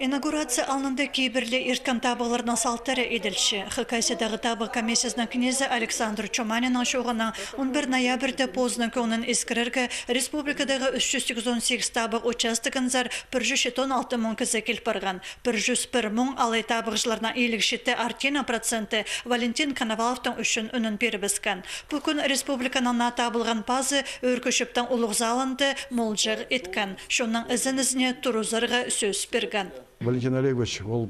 Инаугурация алнында кейбірлі ирткан табыларына салтары еділші. Хыкайсыдағы табы комиссиясының князі Александр Чоманинның шоғына 11 ноябрьді позның көңін ескіріргі республикадағы 318 табық участығынзар 116 мың кізі келпірған. 101 мың алай табықжыларына елікшетті артена проценті Валентин Коноваловтың үшін үнін перебіскен. Бұл күн республиканына табылған пазы өркішіптің ұлық залынды молжық еткен. Шонның ізін-ізіне тұрузарға сөз берген. Валентин Олегович, он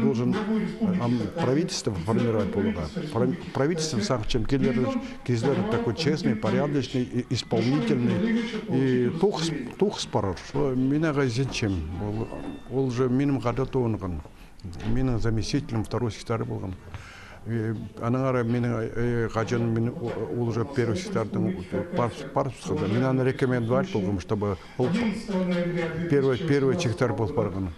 должен правительство формировать полуга. Правительство сам чем Кизлер такой честный, порядочный, исполнительный и тух спорор. Меня газетчем, он же минимум года тонган, меня заместителем второй секретарь был. Анаңара менің қажан мен уже первый секретарьдың парпусқада. Мен аны рекомендовать болғым, чтобы первый секретарь бол барған.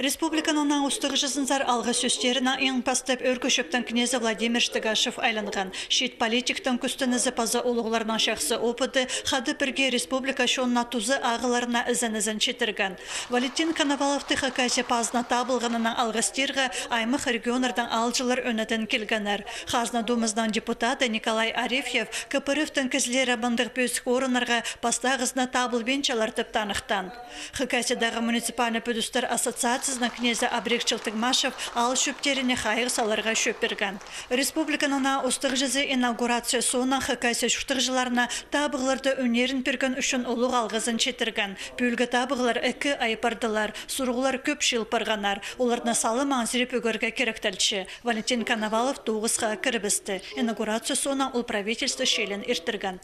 Республиканың ұстығы жызынзар алғы сөстеріна ең пастап өркөшіптің кнезі Владимир Штыгашев айланған. Шет политиктің күстінізі паза олығыларынан шақсы опыды қады бірге республика шонына тузы ағыларына ізін четірген. Валентин Коноваловты хакайсы пазына табылғанының алғыстырға аймық регионардан алжылар өнетін келгенер. Хазна думыздан депутаты Николай Арефьев Кыпырывтың кізлері бандық бөсік орынарға пастағызына табыл бенчалартып танықтан. Хакайсыдағы муниципальный пөдістер ассоциациясының князі Абрекчил Тыгмашев ал шөптеріне қайғы саларға шөпірген. Республиканына ұстық жызы инаугурация соңынан хакайсы шүқтықжыларына табығыларды өнерін перген үшін ұлық алғызын четірген. Бөлгі табығылар әкі айпардылар, сұрғылар көп шылпырғанар. Оларына салы маңзіріп өгерге керектелші. Валентин Коновалов тоғызға кірбісті. Инаугурация соңынан ұл правительство шелін ертірген.